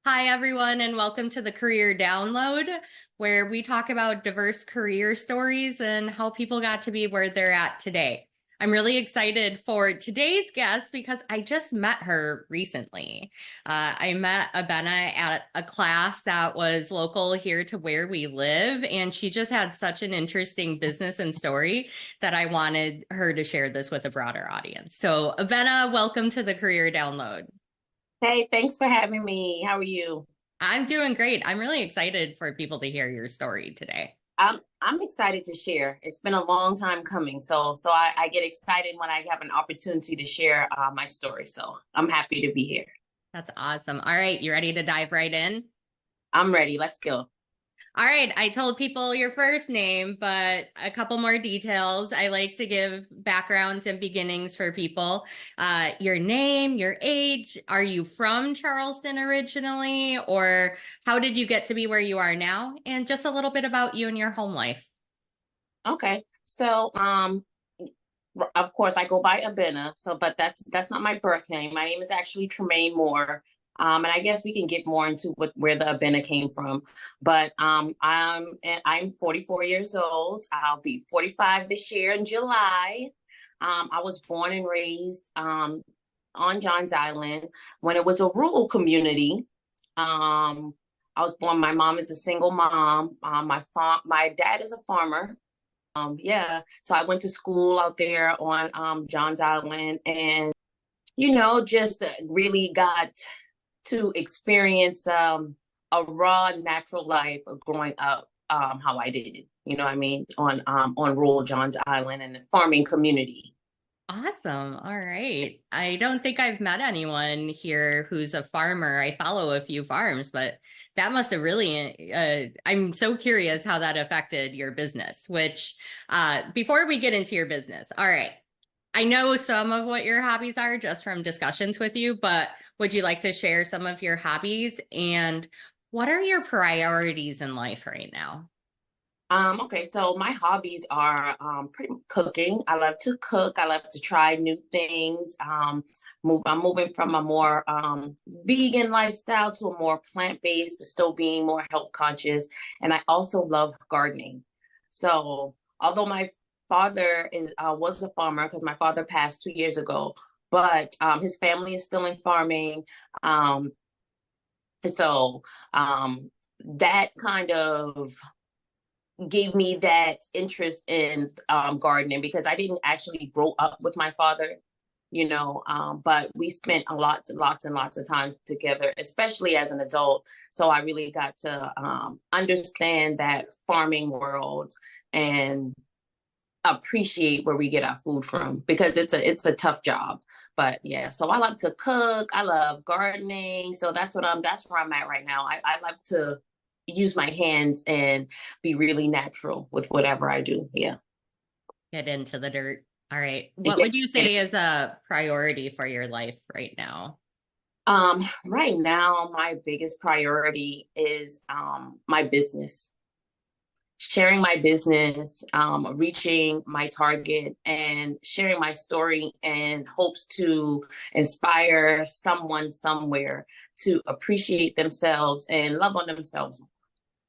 Hi, everyone, and welcome to the Career Download, where we talk about diverse career stories and how people got to be where they're at today. I'm really excited for today's guest because I just met her recently. I met Abenaa at a class that was local here to where we live, and she just had such an interesting business and story that I wanted her to share this with a broader audience. So, Abenaa, welcome to the Career Download. Hey, thanks for having me. How are you? I'm doing great. I'm really excited for people to hear your story today. I'm excited to share. It's been a long time coming, so I get excited when I have an opportunity to share my story. So I'm happy to be here. That's awesome. All right, you ready to dive right in? I'm ready. Let's go. All right, I told people your first name, but a couple more details. I like to give backgrounds and beginnings for people. Your name, your age. Are you from Charleston originally, or how did you get to be where you are now? And just a little bit about you and your home life. Okay. Of course, I go by Abenaa. But that's not my birth name. My name is actually Tremaine Moore. And I guess we can get more into where the Abenaa came from. But I'm 44 years old. I'll be 45 this year in July. I was born and raised on Johns Island when it was a rural community. Um, I was born. My mom is a single mom. My dad is a farmer. Yeah, so I went to school out there on Johns Island, and just really got to experience a raw, natural life of growing up. How I did it, you know what I mean, on rural Johns Island and the farming community. Awesome. All right. I don't think I've met anyone here who's a farmer. I follow a few farms, but that must have really, I'm so curious how that affected your business, which, before we get into your business, all right. I know some of what your hobbies are just from discussions with you, but would you like to share some of your hobbies and what are your priorities in life right now? Okay, so my hobbies are pretty much cooking. I love to cook. I love to try new things. I'm moving from a more vegan lifestyle to a more plant-based, but still being more health conscious. And I also love gardening. So although my father is was a farmer because my father passed 2 years ago, but his family is still in farming. Um, so that kind of gave me that interest in gardening because I didn't actually grow up with my father, but we spent lots and lots and lots of time together, especially as an adult. So I really got to understand that farming world and appreciate where we get our food from because it's a tough job. But yeah, so I love to cook. I love gardening. So that's where I'm at right now. I like to use my hands and be really natural with whatever I do. Yeah. Get into the dirt. All right. What Yeah. would you say is a priority for your life right now? Right now, my biggest priority is my business, sharing my business, reaching my target, and sharing my story and hopes to inspire someone somewhere to appreciate themselves and love on themselves.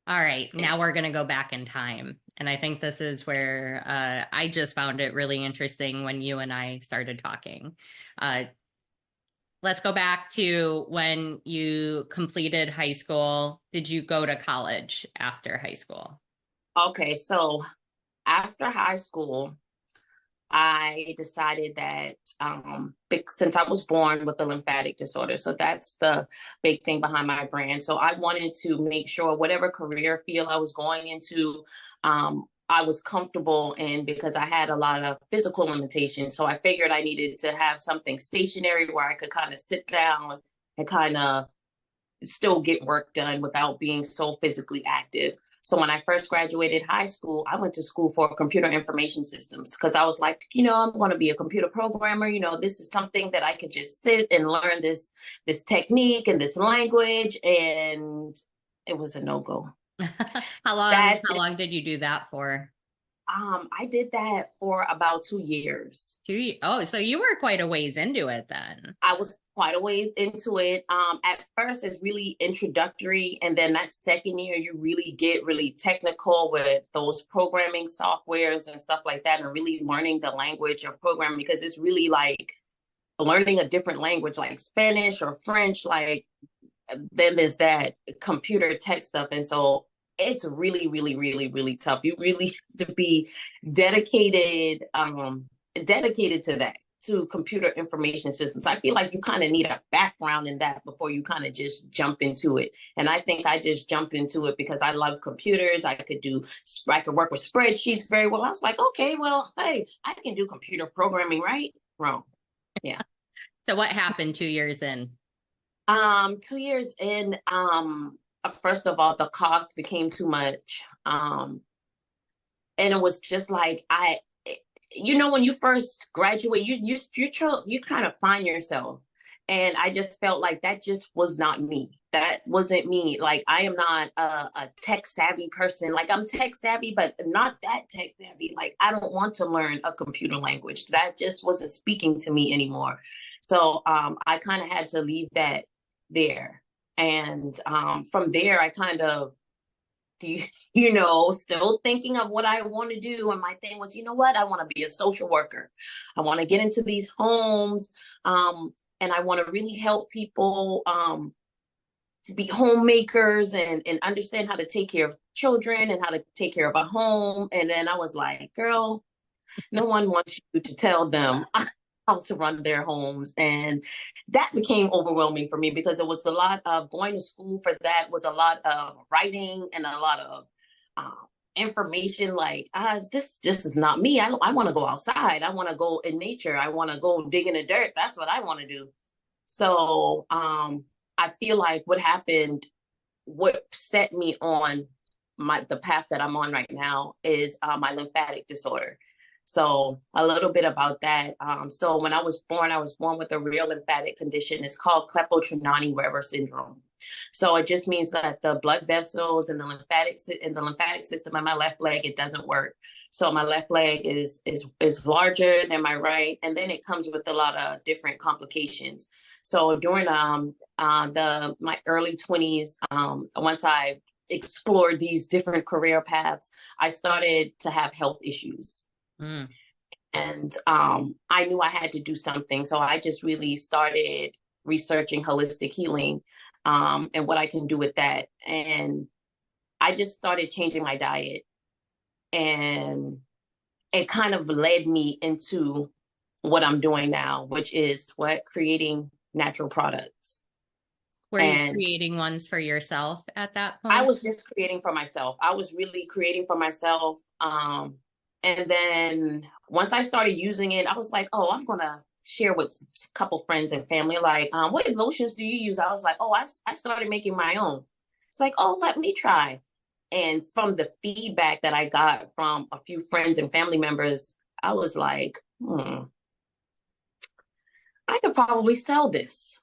All right, now we're going to go back in time. And I think this is where I just found it really interesting when you and I started talking. Uh, let's go back to when you completed high school. Did you go to college after high school? Okay, so after high school, I decided that since I was born with a lymphatic disorder, so that's the big thing behind my brand. So I wanted to make sure whatever career field I was going into, I was comfortable in because I had a lot of physical limitations. So I figured I needed to have something stationary where I could kind of sit down and kind of still get work done without being so physically active. So when I first graduated high school, I went to school for computer information systems because I was like, I'm going to be a computer programmer. This is something that I could just sit and learn this technique and this language, and it was a no go. How long That how long did you do that for? I did that for about 2 years. Oh, so you were quite a ways into it then. I was quite a ways into it. At first, it's really introductory, and then that second year, you really get really technical with those programming softwares and stuff like that, and really learning the language of programming, because it's really like learning a different language, like Spanish or French. Like, then there's that computer tech stuff, and so it's really, really, really, really tough. You really have to be dedicated, dedicated to that, to computer information systems. I feel like you kind of need a background in that before you kind of just jump into it. And I think I just jumped into it because I love computers. I could work with spreadsheets very well. I was like, okay, well, hey, I can do computer programming, right? Wrong. Yeah. So what happened 2 years in? 2 years in, first of all, the cost became too much. And it was just like, when you first graduate, you kind of find yourself. And I just felt like that just was not me. That wasn't me. Like, I am not a tech savvy person. Like, I'm tech savvy, but not that tech savvy. Like, I don't want to learn a computer language. That just wasn't speaking to me anymore. So I kind of had to leave that there. And from there, I kind of, still thinking of what I want to do. And my thing was, you know what? I want to be a social worker. I want to get into these homes, and I want to really help people be homemakers and understand how to take care of children and how to take care of a home. And then I was like, girl, no one wants you to tell them how to run their homes. And that became overwhelming for me, because it was a lot of going to school for that, was a lot of writing and a lot of information. Like, this just is not me. I want to go outside. I want to go in nature. I want to go dig in the dirt. That's what I want to do. So I feel like what set me on the path that I'm on right now is my lymphatic disorder. So a little bit about that. So when I was born with a real lymphatic condition. It's called Klepto-Trenaunay-Weber syndrome. So it just means that the blood vessels and the lymphatic system in my left leg, it doesn't work. So my left leg is larger than my right, and then it comes with a lot of different complications. So during my early 20s, once I explored these different career paths, I started to have health issues. Mm. And I knew I had to do something. So I just really started researching holistic healing, and what I can do with that. And I just started changing my diet. And it kind of led me into what I'm doing now, which is creating natural products. Were you creating ones for yourself at that point? I was just creating for myself. I was really creating for myself. And then once I started using it, I was like, oh, I'm going to share with a couple friends and family, like, what lotions do you use? I was like, oh, I started making my own. It's like, oh, let me try. And from the feedback that I got from a few friends and family members, I was like, I could probably sell this.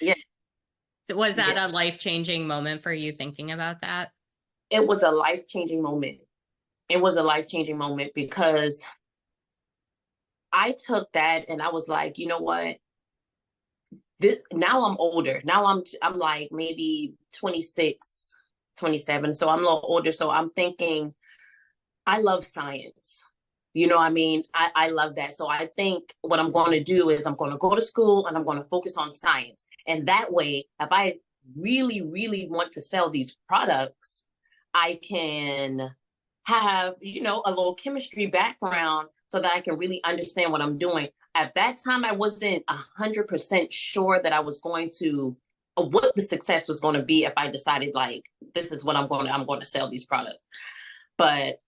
Yeah. So was that a life-changing moment for you thinking about that? It was a life-changing moment. It was a life-changing moment because I took that and I was like, you know what? Now I'm older. Now I'm like maybe 26, 27. So I'm a little older. So I'm thinking, I love science. You know what I mean? I love that. So I think what I'm going to do is I'm going to go to school and I'm going to focus on science. And that way, if I really, really want to sell these products, I can have, a little chemistry background so that I can really understand what I'm doing. At that time, I wasn't 100% sure that I was going to, what the success was going to be if I decided, like, this is what I'm going to sell these products. But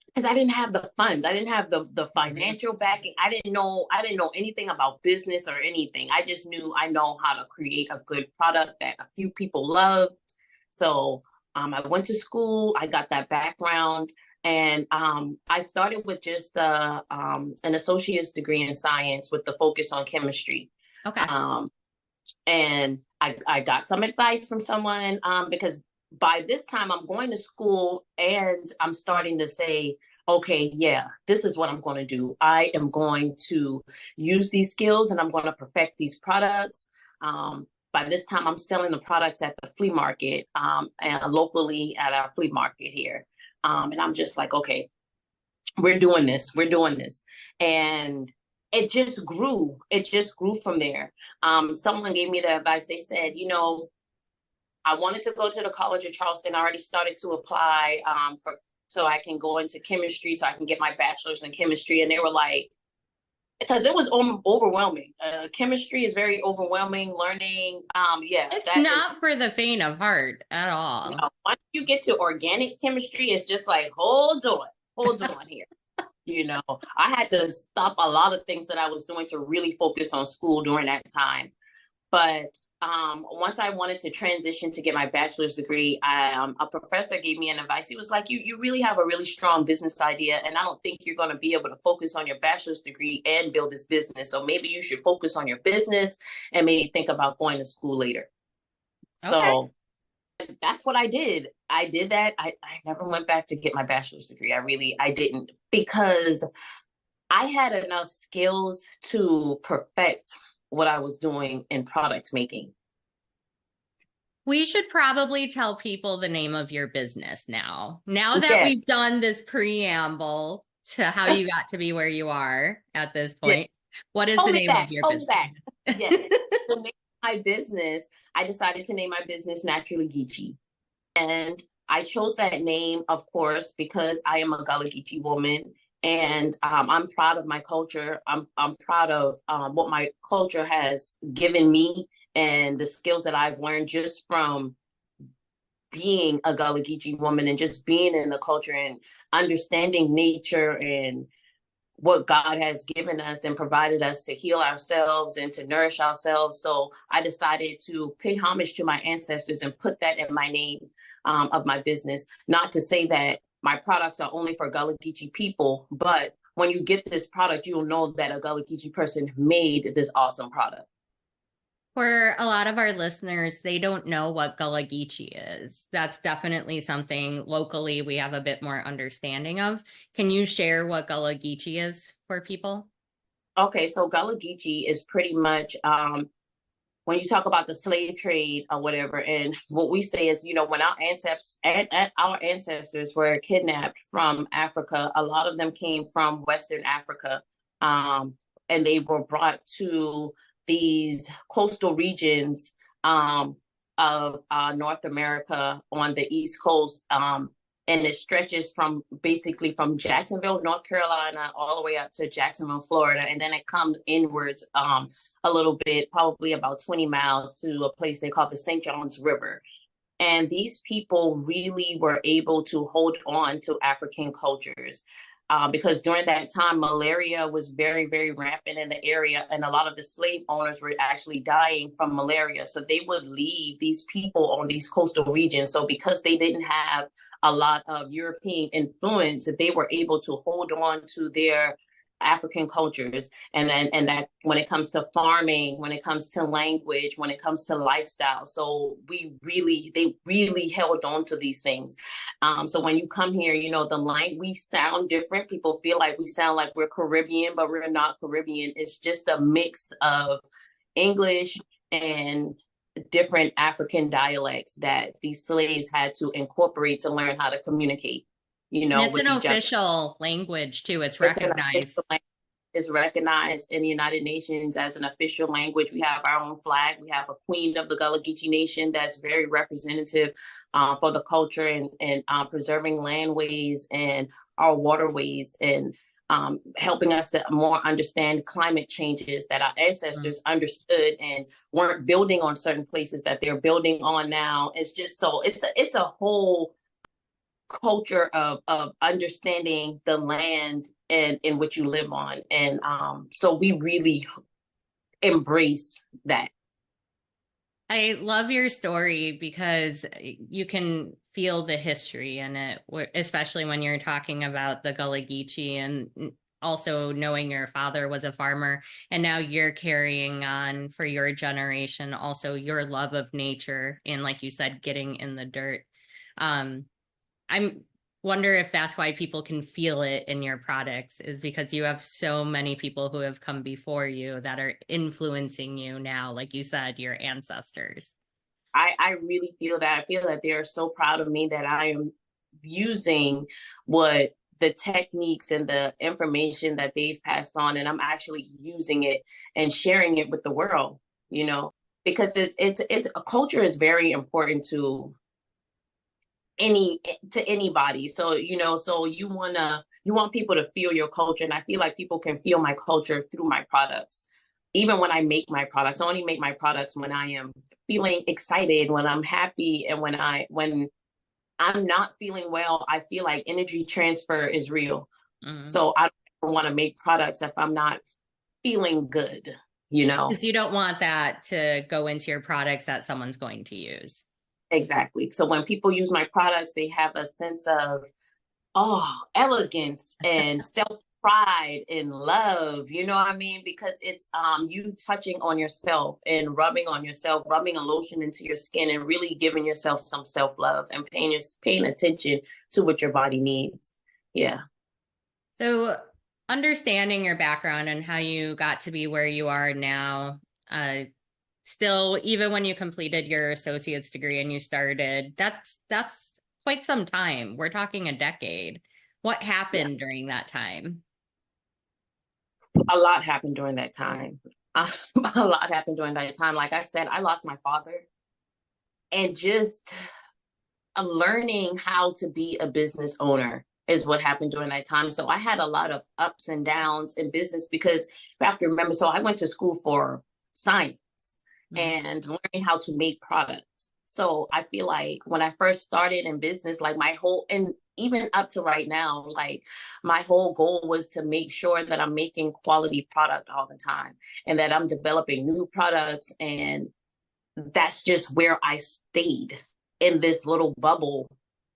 because I didn't have the funds, I didn't have the financial backing. I didn't know anything about business or anything. I just knew I know how to create a good product that a few people loved. So I went to school, I got that background, and I started with just an associate's degree in science with the focus on chemistry. Okay. And I got some advice from someone because by this time I'm going to school and I'm starting to say, okay, yeah, this is what I'm going to do. I am going to use these skills and I'm going to perfect these products. By this time, I'm selling the products at the flea market and locally at our flea market here. And I'm just like, okay, we're doing this. We're doing this. And it just grew. It just grew from there. Someone gave me the advice. They said, I wanted to go to the College of Charleston. I already started to apply so I can go into chemistry, so I can get my bachelor's in chemistry. And they were like, because it was overwhelming. Chemistry is very overwhelming. Learning, It's that is, not for the faint of heart at all. once you get to organic chemistry, it's just like, hold on here. I had to stop a lot of things that I was doing to really focus on school during that time. But once I wanted to transition to get my bachelor's degree, a professor gave me an advice. He was like, you really have a really strong business idea, and I don't think you're going to be able to focus on your bachelor's degree and build this business. So maybe you should focus on your business and maybe think about going to school later. Okay. So that's what I did. I did that. I never went back to get my bachelor's degree. I didn't, because I had enough skills to perfect what I was doing in product making. We should probably tell people the name of your business now. Now that Yeah. we've done this preamble to how you got to be where you are at this Yeah. point, what is Hold the me name of back. your Hold me business? back. Yes. The name of my business, I decided to name my business Naturally Geechee. And I chose that name, of course, because I am a Gullah Geechee woman. And I'm proud of my culture. I'm proud of what my culture has given me and the skills that I've learned just from being a Gullah Geechee woman and just being in the culture and understanding nature and what God has given us and provided us to heal ourselves and to nourish ourselves. So I decided to pay homage to my ancestors and put that in my name of my business. Not to say that my products are only for Gullah Geechee people, but when you get this product, you'll know that a Gullah Geechee person made this awesome product. For a lot of our listeners, they don't know what Gullah Geechee is. That's definitely something locally we have a bit more understanding of. Can you share what Gullah Geechee is for people? Okay, so Gullah Geechee is pretty much when you talk about the slave trade or whatever, and what we say is, when our ancestors were kidnapped from Africa, a lot of them came from Western Africa, and they were brought to these coastal regions of North America on the East Coast. And it stretches from basically from Jacksonville, North Carolina, all the way up to Jacksonville, Florida, and then it comes inwards a little bit, probably about 20 miles to a place they call the St. John's River. And these people really were able to hold on to African cultures. Because during that time, malaria was very, very rampant in the area, and a lot of the slave owners were actually dying from malaria. So they would leave these people on these coastal regions. So because they didn't have a lot of European influence, they were able to hold on to their African cultures, and that when it comes to farming, when it comes to language, when it comes to lifestyle. So they really held on to these things. So when you come here, we sound different. People feel like we sound like we're Caribbean, but we're not Caribbean. It's just a mix of English and different African dialects that these slaves had to incorporate to learn how to communicate, And it's with an each other. official language too. It's It's an recognized. official language. Is recognized in the United Nations as an official language. We have our own flag. We have a queen of the Gullah Geechee Nation that's very representative for the culture and preserving landways and our waterways and helping us to more understand climate changes that our ancestors understood and weren't building on certain places that they're building on now. It's just so it's a whole culture of understanding the land and in which you live on, and so we really embrace that. I love your story because you can feel the history in it, especially when you're talking about the Gullah Geechee and also knowing your father was a farmer and now you're carrying on for your generation also your love of nature and, like you said, getting in the dirt. I'm wonder if that's why people can feel it in your products, is because you have so many people who have come before you that are influencing you now, like you said, your ancestors. I really feel that. I feel that they are so proud of me that I am using what the techniques and the information that they've passed on, and I'm actually using it and sharing it with the world, you know, because it's a culture is very important any to anybody. So, you know, so you want people to feel your culture. And I feel like people can feel my culture through my products. Even when I make my products, I only make my products when I am feeling excited, when I'm happy, and when I'm not feeling well. I feel like energy transfer is real. Mm-hmm. So I don't want to make products if I'm not feeling good, you know. Because you don't want that to go into your products that someone's going to use. Exactly. So when people use my products, they have a sense of, oh, elegance and self pride and love. You know what I mean? Because it's you touching on yourself and rubbing on yourself, rubbing a lotion into your skin, and really giving yourself some self love and paying attention to what your body needs. Yeah. So, understanding your background and how you got to be where you are now, still, even when you completed your associate's degree and you started, that's quite some time. We're talking a decade. What Yeah. happened during that time? A lot happened during that time. A lot happened during that time. Like I said, I lost my father, and just learning how to be a business owner is what happened during that time. So I had a lot of ups and downs in business because you have to remember, so I went to school for science and learning how to make products. So I feel like when I first started in business, like my whole, and even up to right now, like my whole goal was to make sure that I'm making quality product all the time and that I'm developing new products. And that's just where I stayed in this little bubble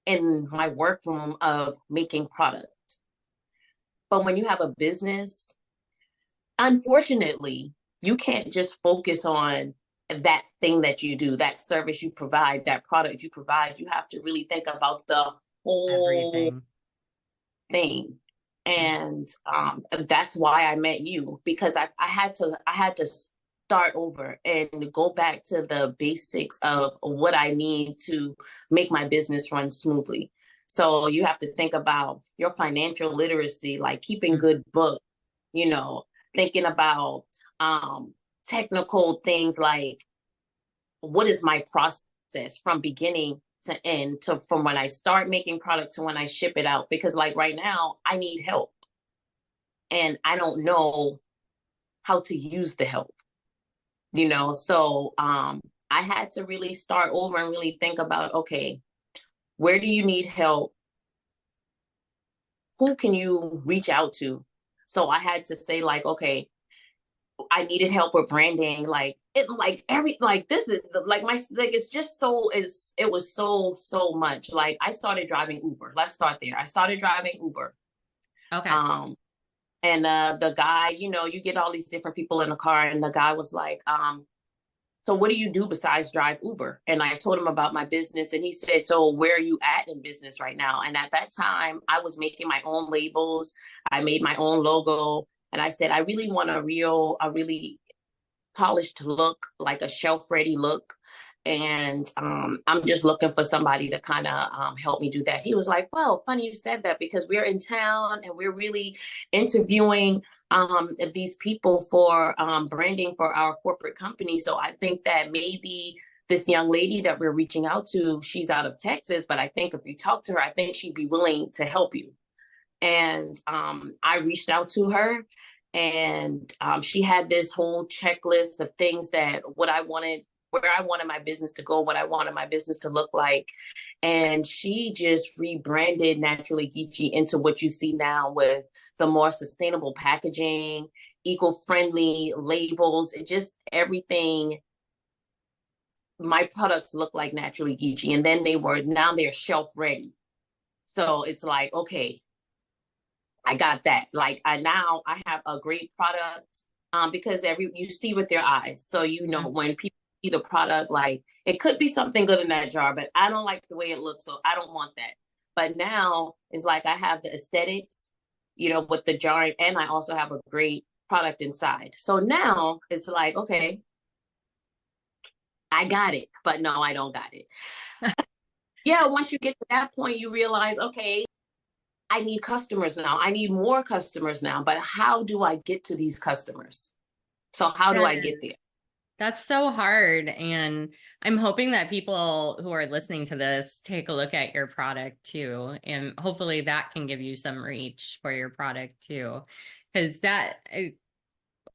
in my workroom of making product. But when you have a business, unfortunately, you can't just focus on that thing that you do, that service you provide, that product you provide. You have to really think about the whole Everything. thing. Yeah. And that's why I met you, because I had to start over and go back to the basics of what I need to make my business run smoothly. So you have to think about your financial literacy, like keeping good books, you know, thinking about technical things like what is my process from beginning to end, to from when I start making product to when I ship it out. Because like right now, I need help and I don't know how to use the help, you know? So I had to really start over and really think about, okay, where do you need help? Who can you reach out to? So I had to say like, okay, I needed help with branding, like it, like every, like this is like my, like it's just so is it was so much. Like I started driving Uber. Let's start there. I started driving Uber. Okay. Um, and the guy, you know, you get all these different people in the car, and the guy was like, so what do you do besides drive Uber? And I told him about my business, and he said, so where are you at in business right now? And at that time, I was making my own labels. I made my own logo. And I said, I really want a really polished look, like a shelf ready look. And I'm just looking for somebody to kind of help me do that. He was like, well, funny you said that, because we're in town and we're really interviewing these people for branding for our corporate company. So I think that maybe this young lady that we're reaching out to, she's out of Texas, but I think if you talk to her, I think she'd be willing to help you. And I reached out to her, and she had this whole checklist of things that what I wanted, where I wanted my business to go, what I wanted my business to look like. And she just rebranded Naturally Geechee into what you see now, with the more sustainable packaging, eco-friendly labels, it just everything. My products look like Naturally Geechee, and then now they're shelf ready. So it's like, okay, I got that. Like now I have a great product because you see with their eyes. So you know when people see the product, like it could be something good in that jar, but I don't like the way it looks, so I don't want that. But now it's like I have the aesthetics, with the jar, and I also have a great product inside. So now it's like, okay, I got it, but no, I don't got it. Yeah, once you get to that point, you realize, okay, I need customers now. I need more customers now, but how do I get to these customers? So how do That I is, get there? that's so hard. And I'm hoping that people who are listening to this take a look at your product too. And hopefully that can give you some reach for your product too. Because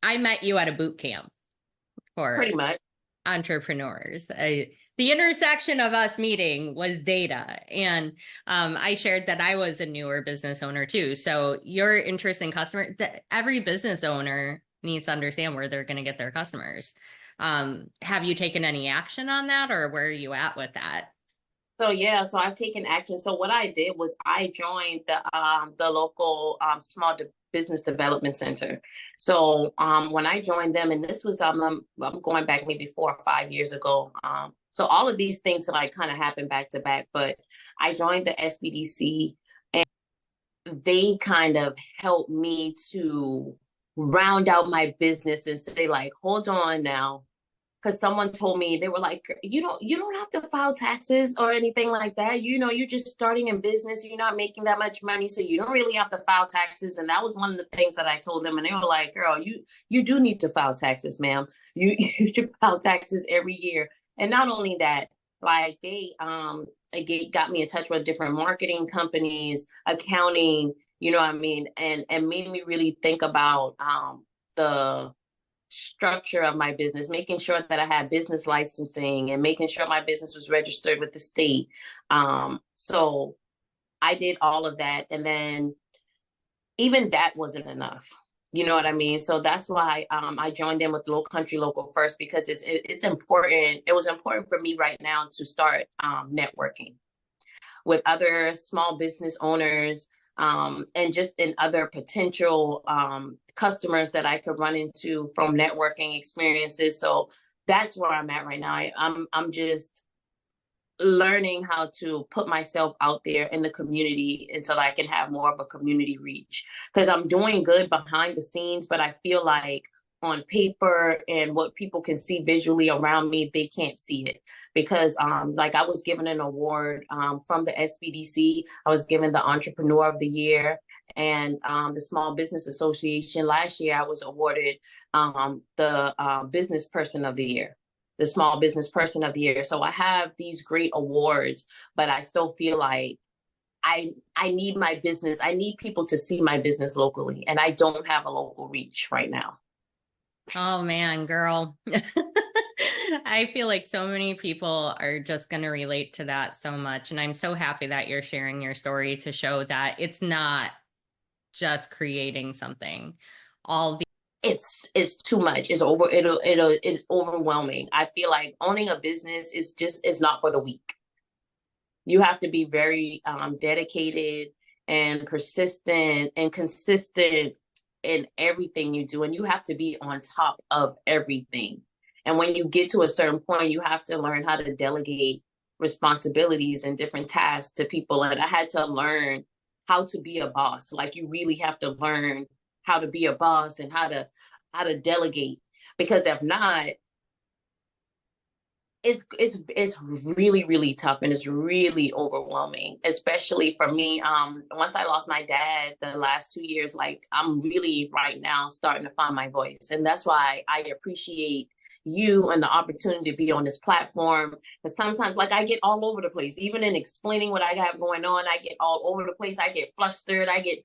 I met you at a boot camp for Pretty much. entrepreneurs. The intersection of us meeting was data. And I shared that I was a newer business owner too. So your interest in customer, every business owner needs to understand where they're going to get their customers. Have you taken any action on that, or where are you at with that? So yeah, so I've taken action. So what I did was I joined the local business development center. So when I joined them, and this was I'm going back maybe 4 or 5 years ago. So all of these things like kind of happened back to back, but I joined the SBDC, and they kind of helped me to round out my business and say like, hold on now, because someone told me, they were like, you don't have to file taxes or anything like that. You're just starting in business, you're not making that much money, so you don't really have to file taxes. And that was one of the things that I told them, and they were like, girl, you do need to file taxes, ma'am. You should file taxes every year. And not only that, like they again got me in touch with different marketing companies, accounting, you know what I mean, and made me really think about the structure of my business, making sure that I had business licensing and making sure my business was registered with the state. So I did all of that. And then even that wasn't enough. You know what I mean? So that's why I joined in with Low Country Local First, because it's important. It was important for me right now to start networking with other small business owners, and just in other potential customers that I could run into from networking experiences. So that's where I'm at right now. I'm just learning how to put myself out there in the community until I can have more of a community reach, because I'm doing good behind the scenes, but I feel like on paper and what people can see visually around me, they can't see it, because like I was given an award from the SBDC. I was given the Entrepreneur of the Year, and the Small Business Association last year I was awarded the Business Person of the Year, the Small Business Person of the Year. So I have these great awards, but I still feel like I need my business. I need people to see my business locally, and I don't have a local reach right now. Oh man, girl. I feel like so many people are just going to relate to that so much. And I'm so happy that you're sharing your story to show that it's not just creating something. All the It's too much. It's overwhelming. I feel like owning a business is not for the weak. You have to be very dedicated and persistent and consistent in everything you do, and you have to be on top of everything. And when you get to a certain point, you have to learn how to delegate responsibilities and different tasks to people. And I had to learn how to be a boss. Like you really have to learn how to be a boss and how to delegate, because if not, it's really really tough, and it's really overwhelming, especially for me. Once I lost my dad the last 2 years, like I'm really right now starting to find my voice, and that's why I appreciate you and the opportunity to be on this platform, because sometimes like I get all over the place, even in explaining what I have going on. I get all over the place, I get flustered, I get,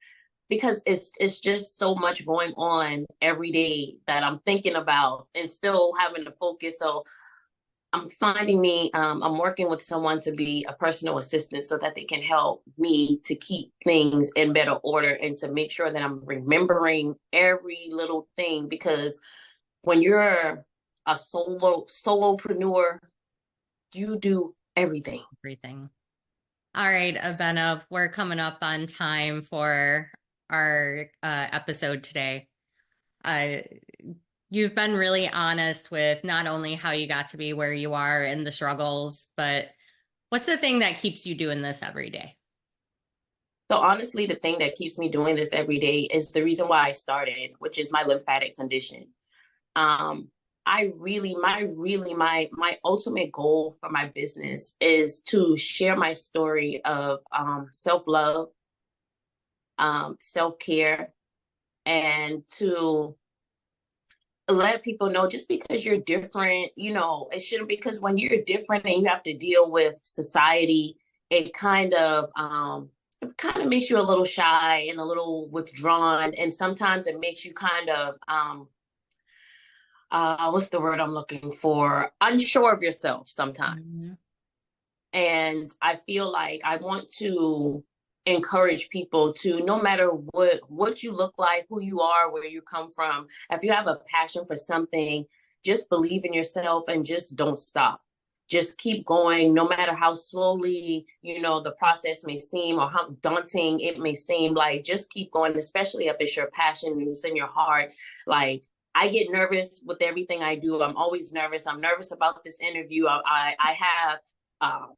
because it's just so much going on every day that I'm thinking about and still having to focus. So I'm working with someone to be a personal assistant so that they can help me to keep things in better order and to make sure that I'm remembering every little thing. Because when you're a solopreneur, you do everything. everything. All right, Abenaa, we're coming up on time for our episode today. Uh, You've been really honest with not only how you got to be where you are and the struggles, but what's the thing that keeps you doing this every day? So honestly, the thing that keeps me doing this every day is the reason why I started, which is my lymphatic condition. Um, my ultimate goal for my business is to share my story of self-love, self-care, and to let people know just because you're different, it shouldn't, because when you're different and you have to deal with society, it kind of makes you a little shy and a little withdrawn, and sometimes it makes you kind of what's the word I'm looking for? Unsure of yourself sometimes. Mhm. And I feel like I want to encourage people to, no matter what you look like, who you are, where you come from, if you have a passion for something, just believe in yourself and just don't stop. Just keep going, no matter how slowly, the process may seem or how daunting it may seem. Like, just keep going, especially if it's your passion and it's in your heart. Like, I get nervous with everything I do. I'm always nervous. I'm nervous about this interview. I have um,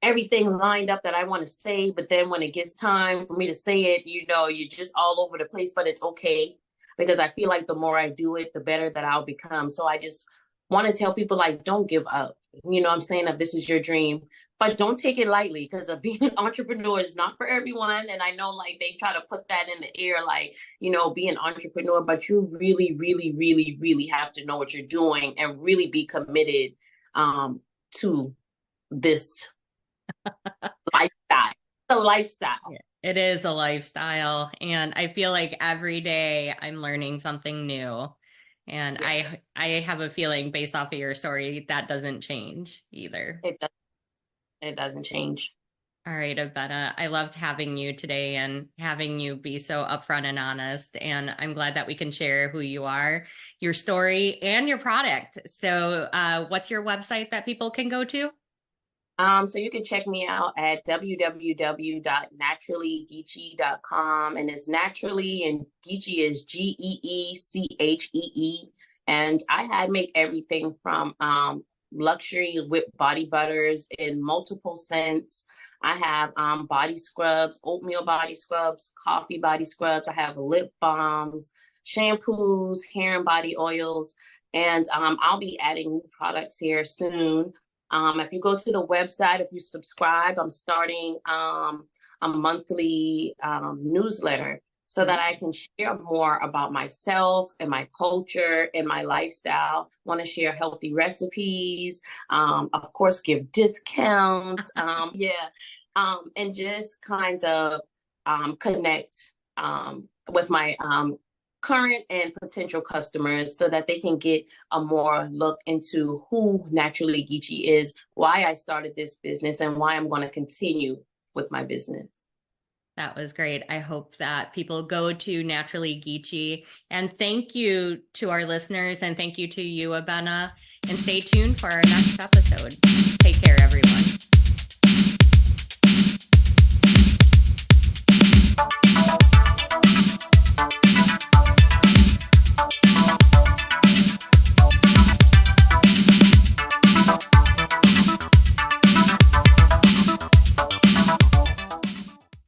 everything lined up that I want to say, but then when it gets time for me to say it, you're just all over the place, but it's okay, because I feel like the more I do it, the better that I'll become. So I just want to tell people, like, don't give up. What I'm saying, if this is your dream, but don't take it lightly, because being an entrepreneur is not for everyone. And I know, like, they try to put that in the air, like, be an entrepreneur, but you really, really, really, really have to know what you're doing and really be committed to this lifestyle. The lifestyle. It is a lifestyle, and I feel like every day I'm learning something new. And Yeah, I have a feeling based off of your story that doesn't change either. it does, it doesn't change. All right, Abenaa, I loved having you today and having you be so upfront and honest. And I'm glad that we can share who you are, your story, and your product. So, what's your website that people can go to? So you can check me out at www.naturallygeechee.com, and it's naturally, and Geechee is Geechee. And I had make everything from luxury whipped body butters in multiple scents. I have body scrubs, oatmeal body scrubs, coffee body scrubs. I have lip balms, shampoos, hair and body oils, and I'll be adding new products here soon. If you go to the website, if you subscribe, I'm starting a monthly newsletter so that I can share more about myself and my culture and my lifestyle. Want to share healthy recipes, of course, give discounts, and just kind of connect with my current and potential customers so that they can get a more look into who Naturally Geechee is, why I started this business, and why I'm going to continue with my business. That was great. I hope that people go to Naturally Geechee. And thank you to our listeners, and thank you to you, Abenaa. And stay tuned for our next episode. Take care, everyone.